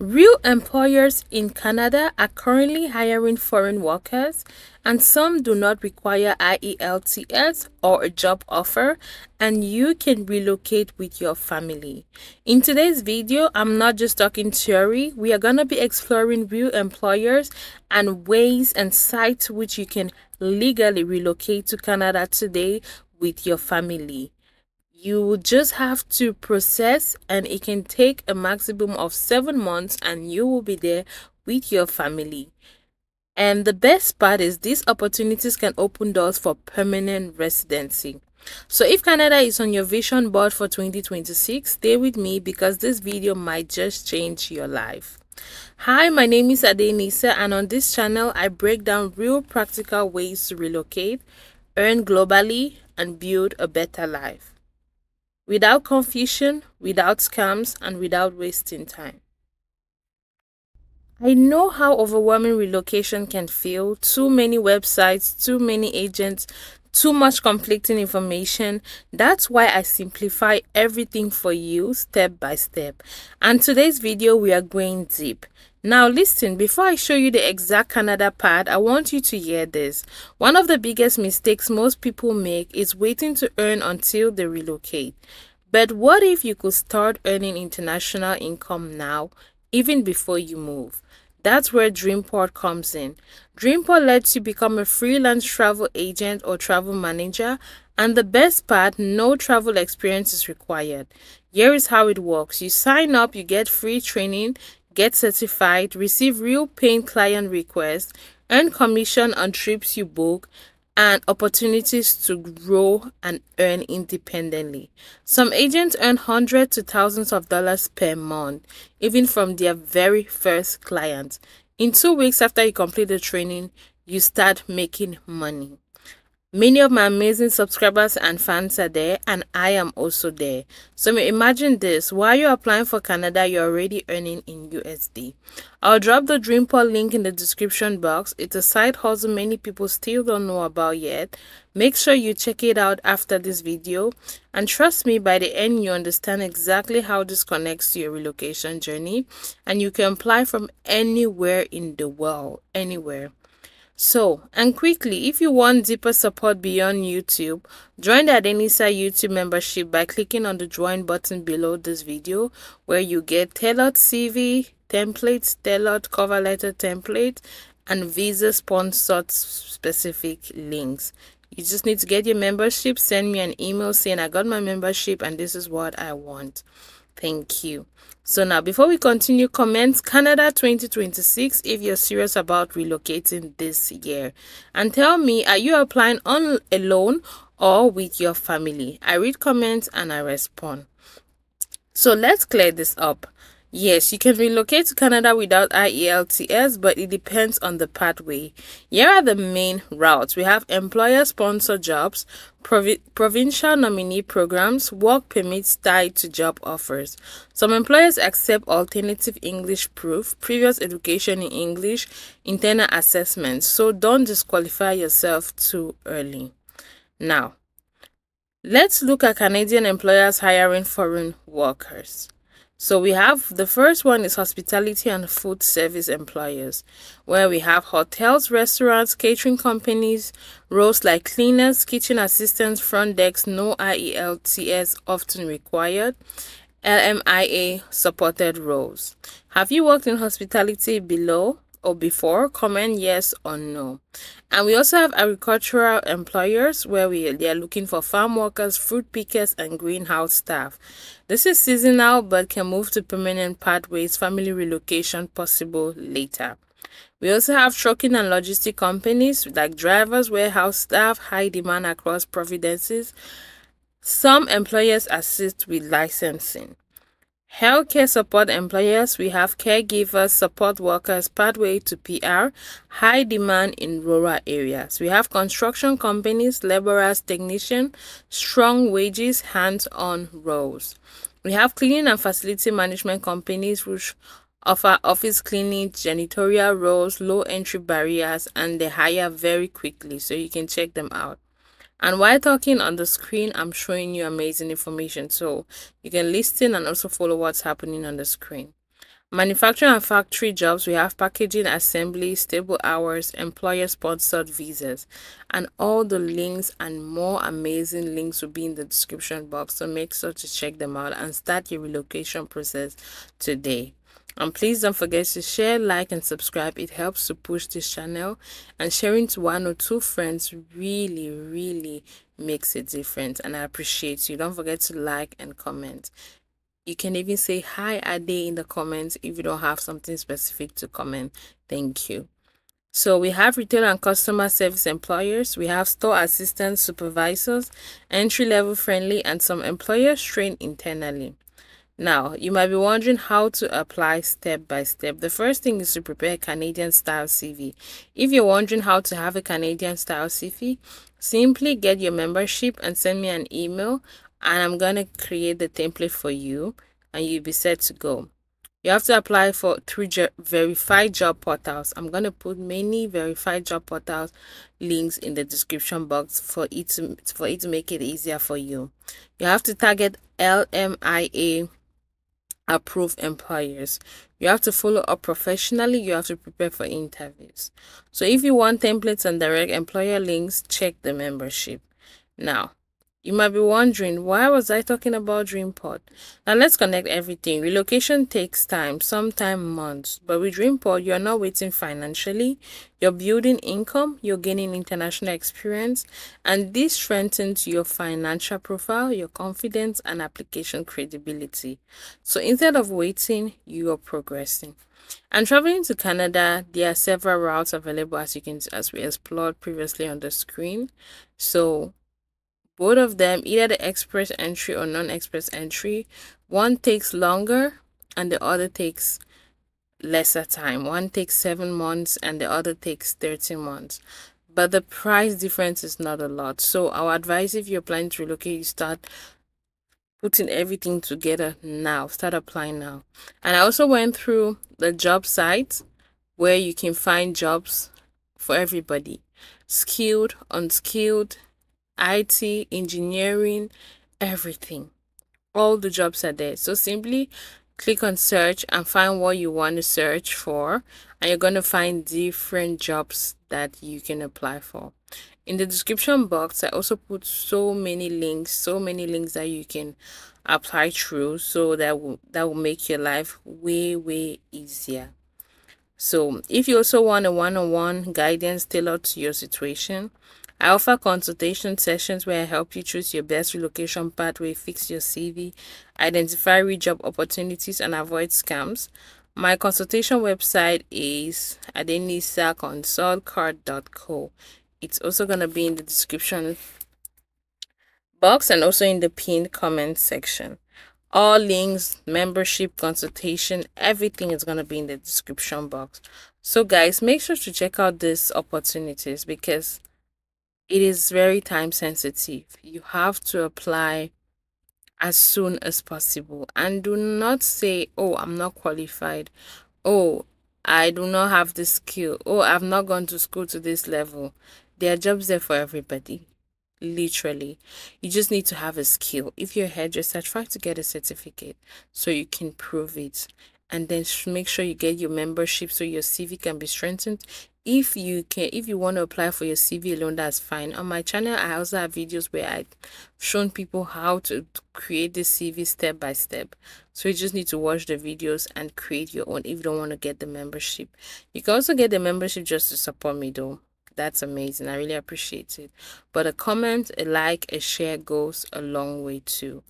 Real employers in Canada are currently hiring foreign workers, and some do not require Ielts or a job offer, and you can relocate with your family. In today's video, I'm not just talking theory, we are going to be exploring real employers and ways and sites which you can legally relocate to Canada today with your family. You will just have to process, and it can take a maximum of 7 months, and you will be there with your family. And the best part is these opportunities can open doors for permanent residency. So if Canada is on your vision board for 2026, stay with me because this video might just change your life. Hi, my name is Adenisa, and on this channel I break down real practical ways to relocate, earn globally, and build a better life without confusion, without scams, and without wasting time. I know how overwhelming relocation can feel. Too many websites, too many agents, too much conflicting information. That's why I simplify everything for you step by step. And today's video, we are going deep. Now listen, before I show you the exact Canada part, I want you to hear this. One of the biggest mistakes most people make is waiting to earn until they relocate. But what if you could start earning international income now, even before you move? That's where Dreamport comes in. Dreamport lets you become a freelance travel agent or travel manager, and the best part, no travel experience is required. Here is how it works. You sign up, you get free training, get certified, receive real paying client requests, earn commission on trips you book, and opportunities to grow and earn independently. Some agents earn hundreds to thousands of dollars per month, even from their very first client. In 2 weeks after you complete the training, you start making money. Many of my amazing subscribers and fans are there, and I am also there. So imagine this, while you're applying for Canada, you're already earning in USD. I'll drop the Dreamport link in the description box. It's a side hustle many people still don't know about yet. Make sure you check it out after this video. And trust me, by the end, you understand exactly how this connects to your relocation journey. And you can apply from anywhere in the world, anywhere. So, and quickly, if you want deeper support beyond YouTube, join the Adenisa YouTube membership by clicking on the join button below this video, where you get tailored CV templates, tailored cover letter templates, and visa sponsored specific links. You just need to get your membership, send me an email saying I got my membership and this is what I want. Thank you. So now, before we continue, comment Canada 2026 if you're serious about relocating this year. And tell me, are you applying on alone or with your family? I read comments and I respond. So let's clear this up. Yes, you can relocate to Canada without Ielts, but it depends on the pathway. Here are the main routes. We have employer-sponsored jobs, provincial nominee programs, work permits tied to job offers. Some employers accept alternative English proof, previous education in English, internal assessments, so don't disqualify yourself too early. Now, let's look at Canadian employers hiring foreign workers. So we have the first one is hospitality and food service employers, where we have hotels, restaurants, catering companies, roles like cleaners, kitchen assistants, front desk, no Ielts often required, LMIA supported roles. Have you worked in hospitality below or before? Comment yes or no. And we also have agricultural employers where they are looking for farm workers, fruit pickers, and greenhouse staff. This is seasonal but can move to permanent pathways, family relocation possible later. We also have trucking and logistic companies like drivers, warehouse staff, high demand across provinces. Some employers assist with licensing. Healthcare support employers, we have caregivers, support workers, pathway to PR, high demand in rural areas. We have construction companies, laborers, technicians, strong wages, hands-on roles. We have cleaning and facility management companies which offer office cleaning, janitorial roles, low entry barriers, and they hire very quickly, so you can check them out. And while talking on the screen, I'm showing you amazing information, so you can listen and also follow what's happening on the screen. Manufacturing and factory jobs, we have packaging, assembly, stable hours, employer sponsored visas, and all the links and more amazing links will be in the description box. So make sure to check them out and start your relocation process today. And please don't forget to share, like, and subscribe. It helps to push this channel, and sharing to one or two friends really, really makes a difference. And I appreciate you. Don't forget to like and comment. You can even say hi Ade in the comments if you don't have something specific to comment. Thank you. So we have retail and customer service employers, we have store assistants, supervisors, entry level friendly, and some employers trained internally. Now, you might be wondering how to apply step by step. The first thing is to prepare a Canadian style CV. If you're wondering how to have a Canadian style CV, simply get your membership and send me an email, and I'm going to create the template for you and you'll be set to go. You have to apply for through verified job portals. I'm going to put many verified job portals links in the description box for it to make it easier for you. You have to target LMIA approved employers. You have to follow up professionally. You have to prepare for interviews. So if you want templates and direct employer links, check the membership. Now, you might be wondering, why was I talking about Dreamport? Now let's connect everything. Relocation takes time, sometimes months. But with Dreamport, you're not waiting financially. You're building income, you're gaining international experience, and this strengthens your financial profile, your confidence, and application credibility. So instead of waiting, you are progressing. And traveling to Canada, there are several routes available as we explored previously on the screen. So both of them, either the express entry or non-express entry, one takes longer and the other takes lesser time. One takes 7 months and the other takes 13 months. But the price difference is not a lot. So our advice, if you're planning to relocate, you start putting everything together now. Start applying now. And I also went through the job sites where you can find jobs for everybody. Skilled, unskilled, IT, engineering, everything. All the jobs are there. So simply click on search and find what you want to search for, and you're going to find different jobs that you can apply for. In the description box, I also put so many links that you can apply through, so that will make your life way easier. So if you also want a one-on-one guidance tailored to your situation, I offer consultation sessions where I help you choose your best relocation pathway, fix your CV, identify job opportunities, and avoid scams. My consultation website is adenisaconsultcard.co. It's also going to be in the description box and also in the pinned comment section. All links, membership, consultation, everything is going to be in the description box. So guys, make sure to check out these opportunities because it is very time sensitive. You have to apply as soon as possible, and do not say, oh, I'm not qualified, oh, I do not have the skill, oh, I've not gone to school to this level. There are jobs there for everybody. Literally, you just need to have a skill. If you're a hairdresser, try to get a certificate so you can prove it, and then make sure you get your membership so your CV can be strengthened. If you want to apply for your CV alone, that's fine. On my channel, I also have videos where I've shown people how to create this CV step by step. So you just need to watch the videos and create your own if you don't want to get the membership. You can also get the membership just to support me though. That's amazing. I really appreciate it. But a comment, a like, a share goes a long way too.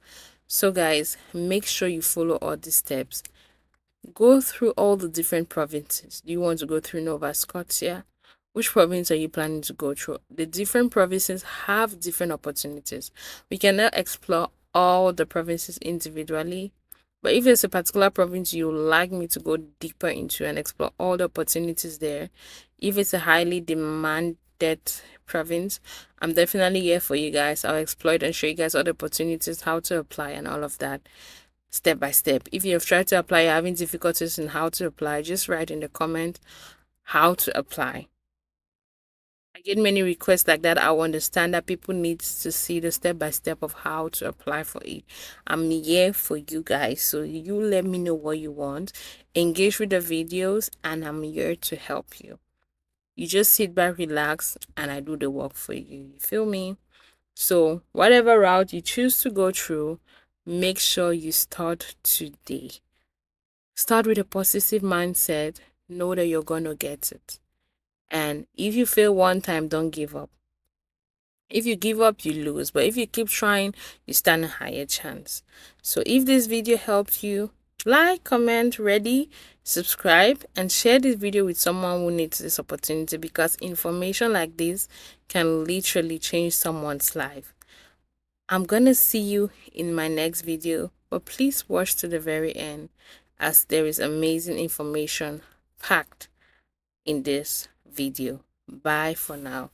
So guys, make sure you follow all these steps. Go through all the different provinces. Do you want to go through Nova Scotia? Which province are you planning to go through? The different provinces have different opportunities. We cannot explore all the provinces individually. But if there's a particular province you would like me to go deeper into and explore all the opportunities there, if it's a highly demanded province, I'm definitely here for you guys. I'll explore it and show you guys all the opportunities, how to apply and all of that step by step. If you've tried to apply, you're having difficulties in how to apply, just write in the comment how to apply. I get many requests like that, I understand that people need to see the step by step of how to apply for it. I'm here for you guys, so you let me know what you want, engage with the videos, and I'm here to help you. You just sit back, relax, and I do the work for you. You feel me? So whatever route you choose to go through, make sure you start today. Start with a positive mindset. Know that you're gonna get it. And if you fail one time, don't give up. If you give up, you lose. But if you keep trying, you stand a higher chance. So if this video helped you, like, comment, ready, subscribe, and share this video with someone who needs this opportunity, because information like this can literally change someone's life. I'm gonna see you in my next video, but please watch to the very end, as there is amazing information packed in this video. Bye for now.